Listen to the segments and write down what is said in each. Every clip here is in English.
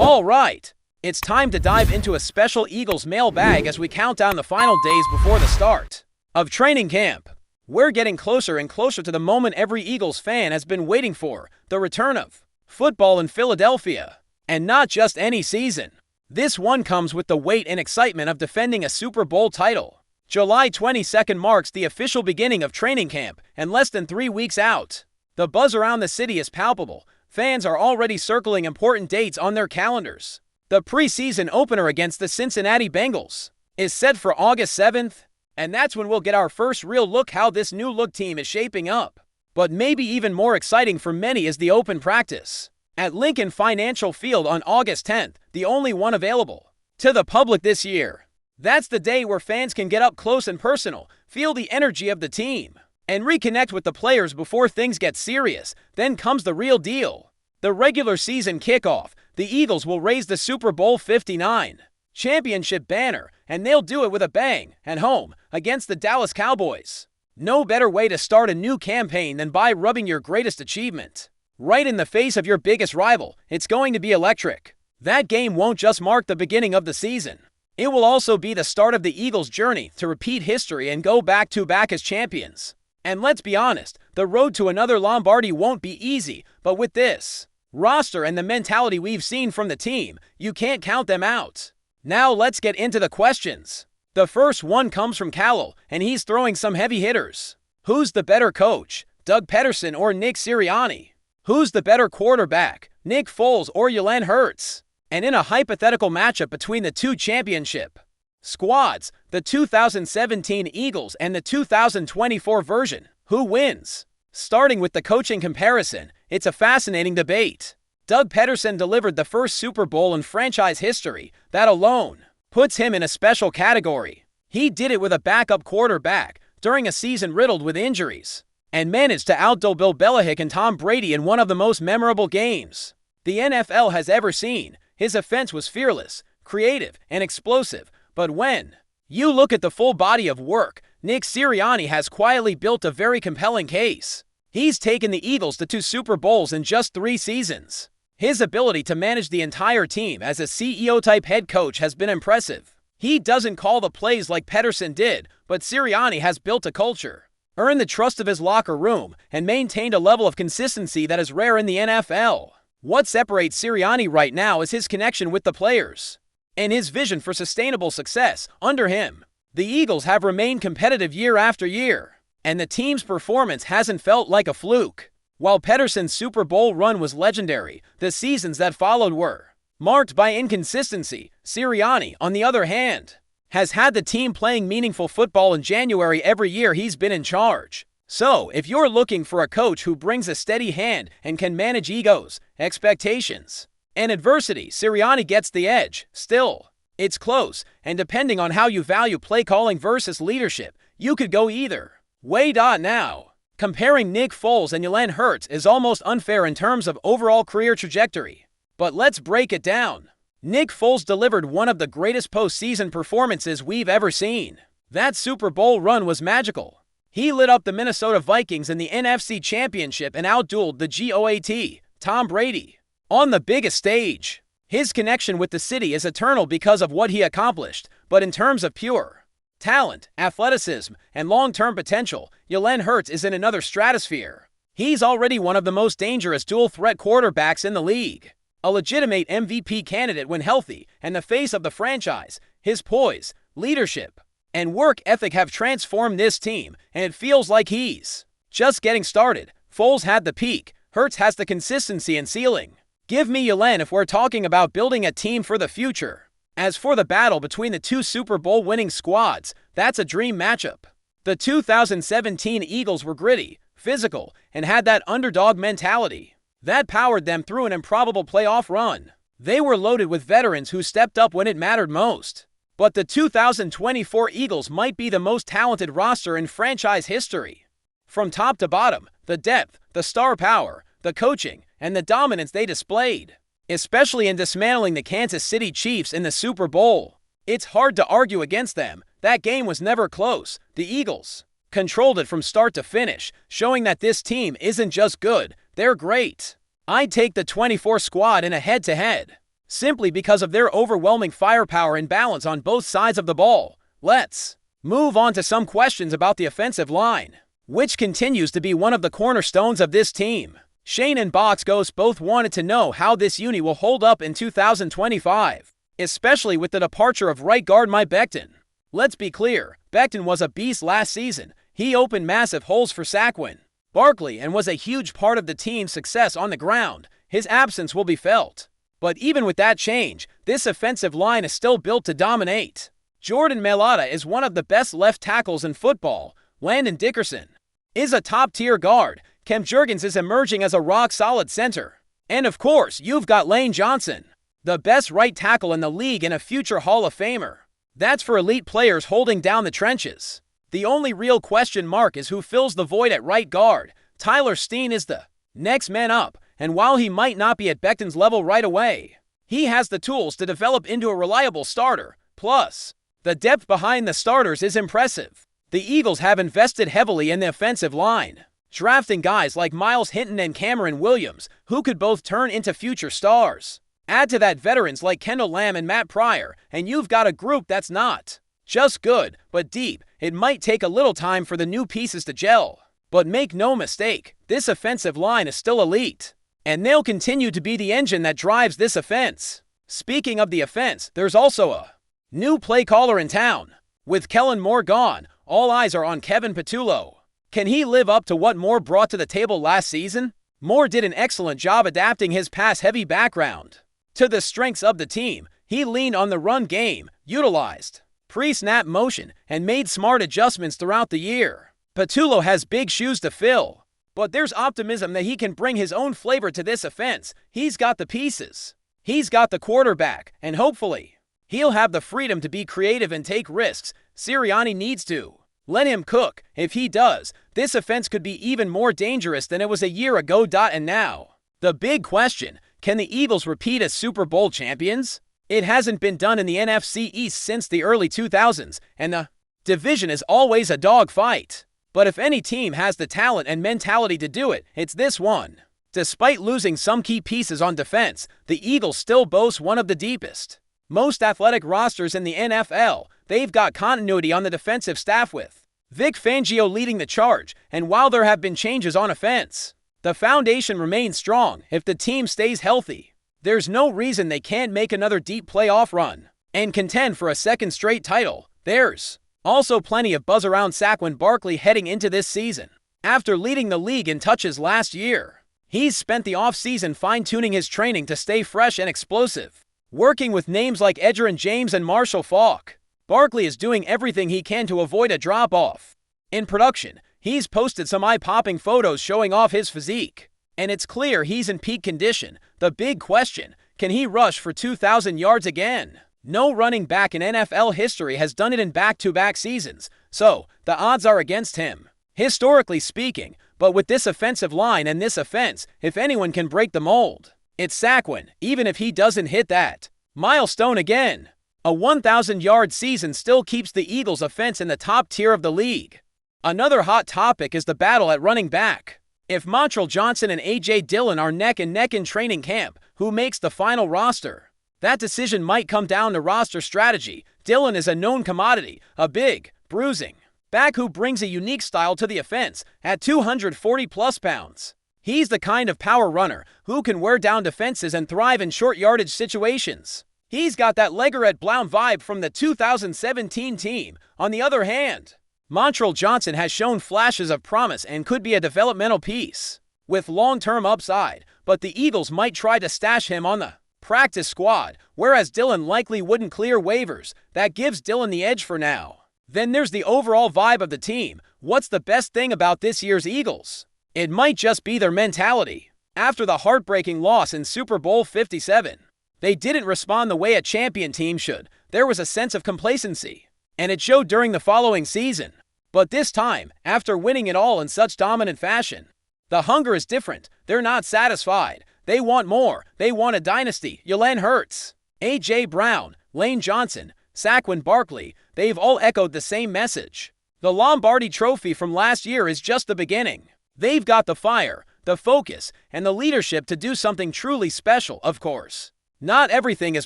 All right, it's time to dive into a special Eagles mailbag as we count down the final days before the start of training camp. We're getting closer and closer to the moment every Eagles fan has been waiting for, the return of football in Philadelphia. And not just any season. This one comes with the weight and excitement of defending a Super Bowl title. July 22nd marks the official beginning of training camp, and less than 3 weeks out. The buzz around the city is palpable. Fans are already circling important dates on their calendars. The preseason opener against the Cincinnati Bengals is set for August 7th, and that's when we'll get our first real look how this new-look team is shaping up. But maybe even more exciting for many is the open practice at Lincoln Financial Field on August 10th, the only one available to the public this year. That's the day where fans can get up close and personal, feel the energy of the team, and reconnect with the players before things get serious. Then comes the real deal. The regular season kickoff. The Eagles will raise the Super Bowl 59 championship banner, and they'll do it with a bang, at home, against the Dallas Cowboys. No better way to start a new campaign than by rubbing your greatest achievement right in the face of your biggest rival. It's going to be electric. That game won't just mark the beginning of the season. It will also be the start of the Eagles' journey to repeat history and go back-to-back as champions. And let's be honest, the road to another Lombardi won't be easy, but with this roster and the mentality we've seen from the team, you can't count them out. Now let's get into the questions. The first one comes from Callil, and he's throwing some heavy hitters. Who's the better coach, Doug Peterson or Nick Sirianni? Who's the better quarterback, Nick Foles or Jalen Hurts? And in a hypothetical matchup between the two championship squads, the 2017 Eagles and the 2024 version, who wins? Starting with the coaching comparison, it's a fascinating debate. Doug Peterson delivered the first Super Bowl in franchise history. That alone puts him in a special category. He did it with a backup quarterback during a season riddled with injuries, and managed to outdo Bill Belichick and Tom Brady in one of the most memorable games the NFL has ever seen. His offense was fearless, creative, and explosive. But when you look at the full body of work, Nick Sirianni has quietly built a very compelling case. He's taken the Eagles to 2 Super Bowls in just 3 seasons. His ability to manage the entire team as a CEO-type head coach has been impressive. He doesn't call the plays like Peterson did, but Sirianni has built a culture, earned the trust of his locker room, and maintained a level of consistency that is rare in the NFL. What separates Sirianni right now is his connection with the players and his vision for sustainable success. Under him, the Eagles have remained competitive year after year, and the team's performance hasn't felt like a fluke. While Peterson's Super Bowl run was legendary, the seasons that followed were marked by inconsistency. Sirianni, on the other hand, has had the team playing meaningful football in January every year he's been in charge. So, if you're looking for a coach who brings a steady hand and can manage egos, expectations, and adversity, Sirianni gets the edge. Still, it's close, and depending on how you value play calling versus leadership, you could go either way. Now, comparing Nick Foles and Jalen Hurts is almost unfair in terms of overall career trajectory. But let's break it down. Nick Foles delivered one of the greatest postseason performances we've ever seen. That Super Bowl run was magical. He lit up the Minnesota Vikings in the NFC Championship and outdueled the GOAT, Tom Brady, on the biggest stage. His connection with the city is eternal because of what he accomplished, but in terms of pure talent, athleticism, and long-term potential, Jalen Hurts is in another stratosphere. He's already one of the most dangerous dual-threat quarterbacks in the league, a legitimate MVP candidate when healthy, and the face of the franchise. His poise, leadership, and work ethic have transformed this team, and it feels like he's just getting started. Foles had the peak, Hurts has the consistency and ceiling. Give me Jalen if we're talking about building a team for the future. As for the battle between the 2 Super Bowl winning squads, that's a dream matchup. The 2017 Eagles were gritty, physical, and had that underdog mentality that powered them through an improbable playoff run. They were loaded with veterans who stepped up when it mattered most. But the 2024 Eagles might be the most talented roster in franchise history. From top to bottom, the depth, the star power, the coaching, and the dominance they displayed, especially in dismantling the Kansas City Chiefs in the Super Bowl. It's hard to argue against them. That game was never close. The Eagles controlled it from start to finish, showing that this team isn't just good, they're great. I'd take the 24 squad in a head-to-head simply because of their overwhelming firepower and balance on both sides of the ball. Let's move on to some questions about the offensive line, which continues to be one of the cornerstones of this team. Shane and Box Ghost both wanted to know how this unit will hold up in 2025, especially with the departure of right guard Mike Becton. Let's be clear, Becton was a beast last season. He opened massive holes for Saquon Barkley and was a huge part of the team's success on the ground. His absence will be felt. But even with that change, this offensive line is still built to dominate. Jordan Mailata is one of the best left tackles in football. Landon Dickerson is a top-tier guard. Kemp Jurgens is emerging as a rock-solid center. And of course, you've got Lane Johnson, the best right tackle in the league and a future Hall of Famer. That's for elite players holding down the trenches. The only real question mark is who fills the void at right guard. Tyler Steen is the next man up, and while he might not be at Becton's level right away, he has the tools to develop into a reliable starter. Plus, the depth behind the starters is impressive. The Eagles have invested heavily in the offensive line, drafting guys like Miles Hinton and Cameron Williams, who could both turn into future stars. Add to that veterans like Kendall Lamb and Matt Pryor, and you've got a group that's not just good, but deep. It might take a little time for the new pieces to gel. But make no mistake, this offensive line is still elite, and they'll continue to be the engine that drives this offense. Speaking of the offense, there's also a new play caller in town. With Kellen Moore gone, all eyes are on Kevin Patullo. Can he live up to what Moore brought to the table last season? Moore did an excellent job adapting his pass-heavy background to the strengths of the team. He leaned on the run game, utilized pre-snap motion, and made smart adjustments throughout the year. Patullo has big shoes to fill, but there's optimism that he can bring his own flavor to this offense. He's got the pieces. He's got the quarterback, and hopefully, he'll have the freedom to be creative and take risks. Sirianni needs to let him cook. If he does, this offense could be even more dangerous than it was a year ago. And now, the big question, can the Eagles repeat as Super Bowl champions? It hasn't been done in the NFC East since the early 2000s, and the division is always a dogfight. But if any team has the talent and mentality to do it, it's this one. Despite losing some key pieces on defense, the Eagles still boast one of the deepest, most athletic rosters in the NFL. They've got continuity on the defensive staff with Vic Fangio leading the charge, and while there have been changes on offense, the foundation remains strong. If the team stays healthy, there's no reason they can't make another deep playoff run and contend for a second straight title. There's also plenty of buzz around Saquon Barkley heading into this season. After leading the league in touches last year, he's spent the offseason fine-tuning his training to stay fresh and explosive, working with names like Edgerrin James and Marshall Faulk. Barkley is doing everything he can to avoid a drop-off in production. He's posted some eye-popping photos showing off his physique, and it's clear he's in peak condition. The big question, can he rush for 2,000 yards again? No running back in NFL history has done it in back-to-back seasons, so the odds are against him, historically speaking. But with this offensive line and this offense, if anyone can break the mold, it's Saquon, even if he doesn't hit that milestone again. A 1,000-yard season still keeps the Eagles' offense in the top tier of the league. Another hot topic is the battle at running back. If Montrell Johnson and A.J. Dillon are neck and neck in training camp, who makes the final roster? That decision might come down to roster strategy. Dillon is a known commodity, a big, bruising back who brings a unique style to the offense at 240-plus pounds. He's the kind of power runner who can wear down defenses and thrive in short yardage situations. He's got that Legarrette Blount vibe from the 2017 team. On the other hand, Montrell Johnson has shown flashes of promise and could be a developmental piece with long-term upside, but the Eagles might try to stash him on the practice squad, whereas Dillon likely wouldn't clear waivers. That gives Dillon the edge for now. Then there's the overall vibe of the team. What's the best thing about this year's Eagles? It might just be their mentality. After the heartbreaking loss in Super Bowl 57, they didn't respond the way a champion team should. There was a sense of complacency, and it showed during the following season. But this time, after winning it all in such dominant fashion, the hunger is different. They're not satisfied. They want more. They want a dynasty. Jalen Hurts, A.J. Brown, Lane Johnson, Saquon Barkley, they've all echoed the same message. The Lombardi Trophy from last year is just the beginning. They've got the fire, the focus, and the leadership to do something truly special. Of course, Not everything is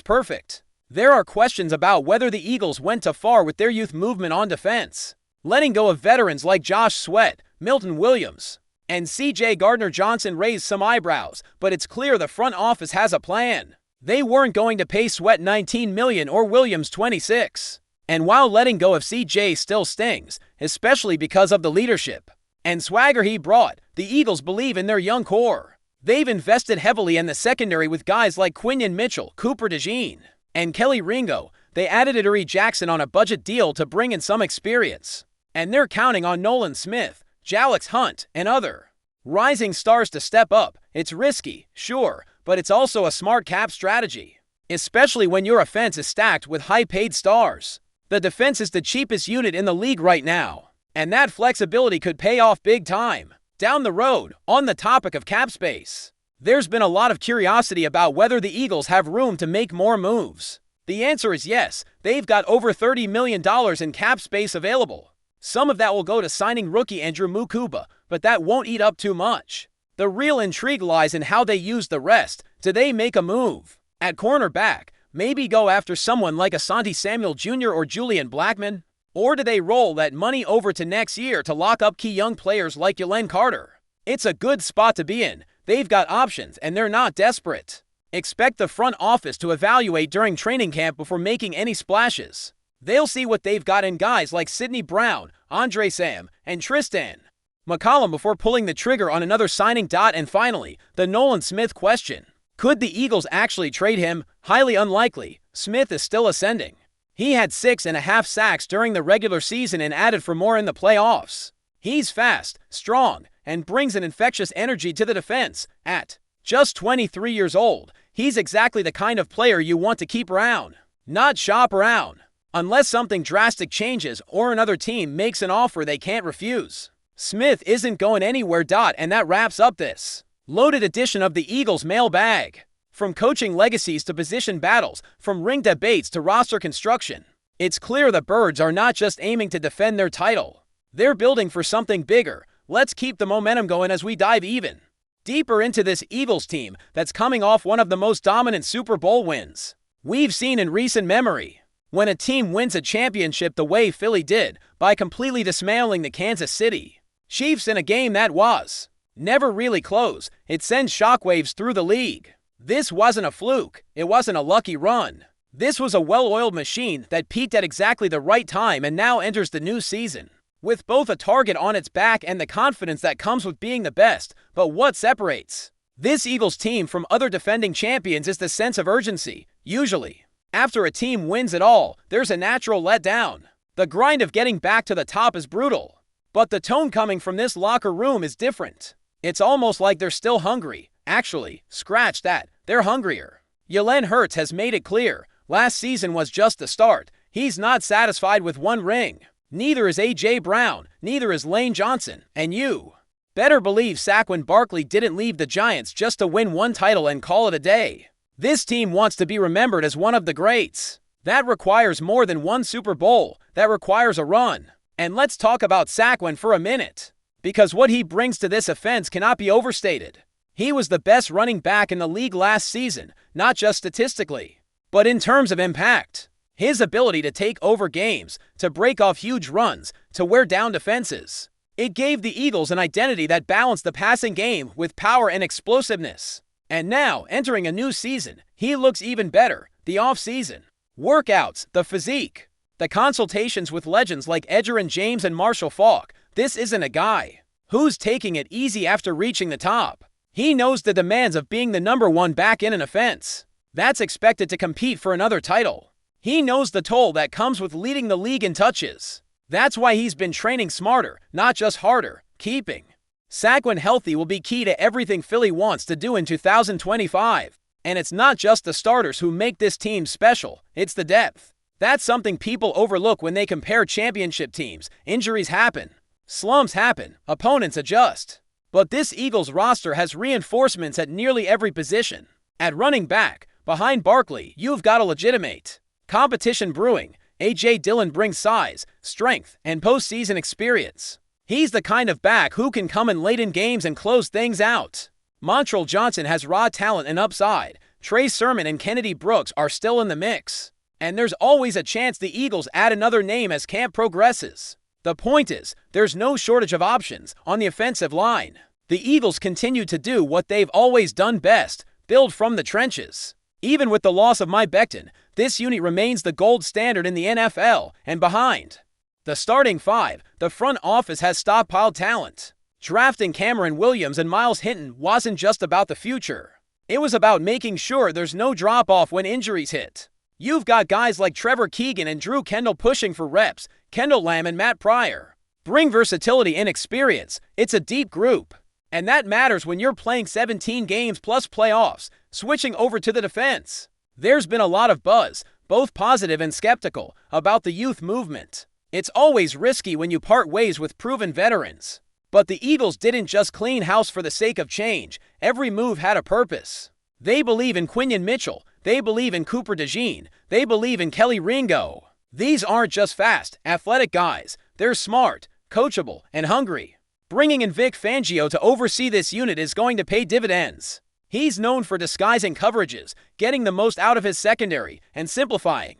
perfect. There are questions about whether the Eagles went too far with their youth movement on defense, letting go of veterans like Josh Sweat, Milton Williams, and C.J. Gardner-Johnson raised some eyebrows, but it's clear the front office has a plan. They weren't going to pay Sweat $19 million or Williams $26. And while letting go of C.J. still stings, especially because of the leadership and swagger he brought, the Eagles believe in their young core. They've invested heavily in the secondary with guys like Quinion Mitchell, Cooper DeJean, and Kelly Ringo. They added Adoree Jackson on a budget deal to bring in some experience. And they're counting on Nolan Smith, Jalix Hunt, and other rising stars to step up. It's risky, sure, but it's also a smart cap strategy, especially when your offense is stacked with high-paid stars. The defense is the cheapest unit in the league right now, and that flexibility could pay off big time. Down the road, on the topic of cap space, there's been a lot of curiosity about whether the Eagles have room to make more moves. The answer is yes. They've got over $30 million in cap space available. Some of that will go to signing rookie Andrew Mukuba, but that won't eat up too much. The real intrigue lies in how they use the rest. Do they make a move at cornerback? Maybe go after someone like Asante Samuel Jr. or Julian Blackmon? Or do they roll that money over to next year to lock up key young players like Jalen Carter? It's a good spot to be in. They've got options and they're not desperate. Expect the front office to evaluate during training camp before making any splashes. They'll see what they've got in guys like Sidney Brown, Andre Sam, and Tristan McCollum before pulling the trigger on another signing. And finally, the Nolan Smith question. Could the Eagles actually trade him? Highly unlikely. Smith is still ascending. He had 6.5 sacks during the regular season and added for more in the playoffs. He's fast, strong, and brings an infectious energy to the defense. At just 23 years old, he's exactly the kind of player you want to keep around, not shop around, unless something drastic changes or another team makes an offer they can't refuse. Smith isn't going anywhere. And that wraps up this loaded edition of the Eagles mailbag. From coaching legacies to position battles, from ring debates to roster construction, it's clear the Birds are not just aiming to defend their title. They're building for something bigger. Let's keep the momentum going as we dive even deeper into this Eagles team that's coming off one of the most dominant Super Bowl wins we've seen in recent memory. When a team wins a championship the way Philly did, by completely dismantling the Kansas City Chiefs in a game that was never really close, it sends shockwaves through the league. This wasn't a fluke. It wasn't a lucky run. This was a well-oiled machine that peaked at exactly the right time and now enters the new season with both a target on its back and the confidence that comes with being the best. But what separates this Eagles team from other defending champions is the sense of urgency. Usually, after a team wins it all, there's a natural letdown. The grind of getting back to the top is brutal. But the tone coming from this locker room is different. It's almost like they're still hungry. Actually, scratch that. They're hungrier. Jalen Hurts has made it clear. Last season was just the start. He's not satisfied with one ring. Neither is A.J. Brown. Neither is Lane Johnson. And you better believe Saquon Barkley didn't leave the Giants just to win one title and call it a day. This team wants to be remembered as one of the greats. That requires more than one Super Bowl. That requires a run. And let's talk about Saquon for a minute, because what he brings to this offense cannot be overstated. He was the best running back in the league last season, not just statistically, but in terms of impact. His ability to take over games, to break off huge runs, to wear down defenses. It gave the Eagles an identity that balanced the passing game with power and explosiveness. And now, entering a new season, he looks even better. The offseason workouts, the physique, the consultations with legends like Edgerrin James and Marshall Faulk. This isn't a guy who's taking it easy after reaching the top. He knows the demands of being the number one back in an offense that's expected to compete for another title. He knows the toll that comes with leading the league in touches. That's why he's been training smarter, not just harder. Keeping Saquon healthy will be key to everything Philly wants to do in 2025. And it's not just the starters who make this team special, it's the depth. That's something people overlook when they compare championship teams. Injuries happen. Slumps happen. Opponents adjust. But this Eagles roster has reinforcements at nearly every position. At running back, behind Barkley, you've got a legitimate competition brewing. A.J. Dillon brings size, strength, and postseason experience. He's the kind of back who can come in late in games and close things out. Montrell Johnson has raw talent and upside. Trey Sermon and Kennedy Brooks are still in the mix. And there's always a chance the Eagles add another name as camp progresses. The point is, there's no shortage of options on the offensive line. The Eagles continue to do what they've always done best, build from the trenches. Even with the loss of Mike Becton, this unit remains the gold standard in the NFL and behind the starting five, the front office has stockpiled talent. Drafting Cameron Williams and Miles Hinton wasn't just about the future. It was about making sure there's no drop-off when injuries hit. You've got guys like Trevor Keegan and Drew Kendall pushing for reps, Kendall Lamb and Matt Pryor. Bring versatility and experience. It's a deep group. And that matters when you're playing 17 games plus playoffs, switching over to the defense. There's been a lot of buzz, both positive and skeptical, about the youth movement. It's always risky when you part ways with proven veterans. But the Eagles didn't just clean house for the sake of change. Every move had a purpose. They believe in Quinion Mitchell. They believe in Cooper DeJean. They believe in Kelly Ringo. These aren't just fast, athletic guys. They're smart, coachable, and hungry. Bringing in Vic Fangio to oversee this unit is going to pay dividends. He's known for disguising coverages, getting the most out of his secondary, and simplifying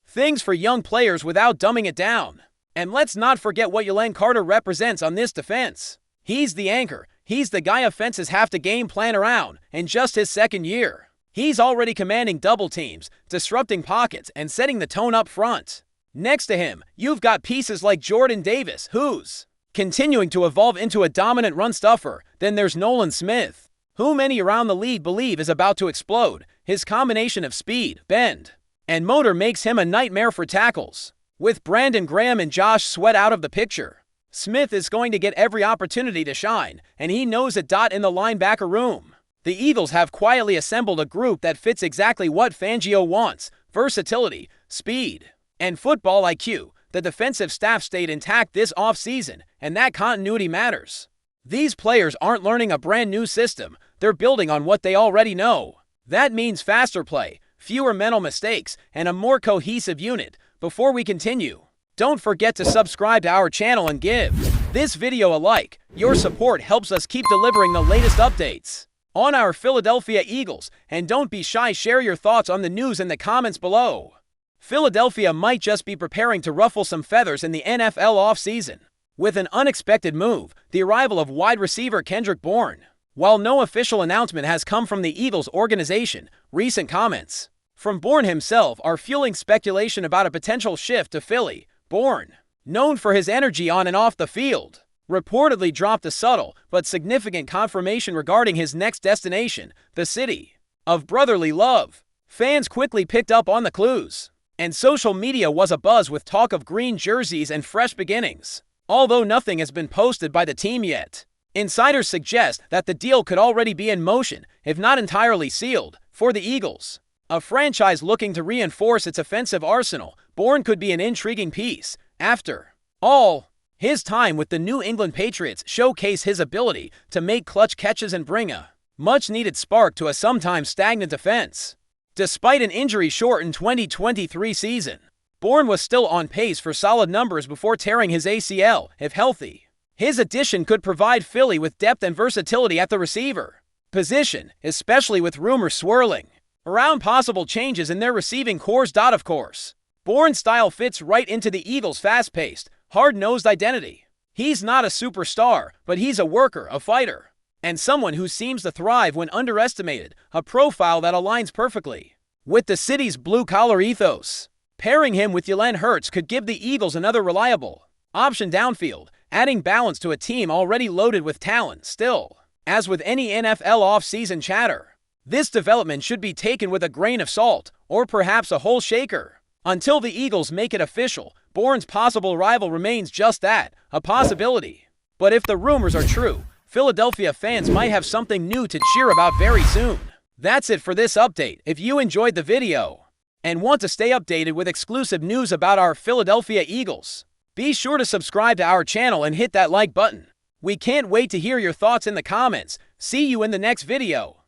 things for young players without dumbing it down. And let's not forget what Jalen Carter represents on this defense. He's the anchor. He's the guy offenses have to game plan around in just his second year. He's already commanding double teams, disrupting pockets, and setting the tone up front. Next to him, you've got pieces like Jordan Davis, who's continuing to evolve into a dominant run stuffer. Then there's Nolan Smith, who many around the league believe is about to explode. His combination of speed, bend, and motor makes him a nightmare for tackles. With Brandon Graham and Josh Sweat out of the picture, Smith is going to get every opportunity to shine, and he knows it. In the linebacker room, the Eagles have quietly assembled a group that fits exactly what Fangio wants: versatility, speed, and football IQ. The defensive staff stayed intact this offseason, and that continuity matters. These players aren't learning a brand new system. They're building on what they already know. That means faster play, fewer mental mistakes, and a more cohesive unit. Before we continue, don't forget to subscribe to our channel and give this video a like. Your support helps us keep delivering the latest updates on our Philadelphia Eagles, and don't be shy, share your thoughts on the news in the comments below. Philadelphia might just be preparing to ruffle some feathers in the NFL offseason with an unexpected move, the arrival of wide receiver Kendrick Bourne. While no official announcement has come from the Eagles organization, recent comments from Bourne himself are fueling speculation about a potential shift to Philly. Bourne, known for his energy on and off the field, reportedly dropped a subtle but significant confirmation regarding his next destination, the city of brotherly love. Fans quickly picked up on the clues, and social media was abuzz with talk of green jerseys and fresh beginnings. Although nothing has been posted by the team yet, insiders suggest that the deal could already be in motion, if not entirely sealed, for the Eagles. A franchise looking to reinforce its offensive arsenal, Bourne could be an intriguing piece. After all, his time with the New England Patriots showcased his ability to make clutch catches and bring a much-needed spark to a sometimes stagnant defense. Despite an injury-shortened 2023 season, Bourne was still on pace for solid numbers before tearing his ACL, if healthy. His addition could provide Philly with depth and versatility at the receiver position, especially with rumors swirling around possible changes in their receiving cores. Of course, Bourne's style fits right into the Eagles' fast-paced, hard-nosed identity. He's not a superstar, but he's a worker, a fighter, and someone who seems to thrive when underestimated, a profile that aligns perfectly with the city's blue-collar ethos. Pairing him with Jalen Hurts could give the Eagles another reliable option downfield, adding balance to a team already loaded with talent. Still, as with any NFL offseason chatter, this development should be taken with a grain of salt, or perhaps a whole shaker. Until the Eagles make it official, Bourne's possible rival remains just that, a possibility. But if the rumors are true, Philadelphia fans might have something new to cheer about very soon. That's it for this update. If you enjoyed the video and want to stay updated with exclusive news about our Philadelphia Eagles, be sure to subscribe to our channel and hit that like button. We can't wait to hear your thoughts in the comments. See you in the next video.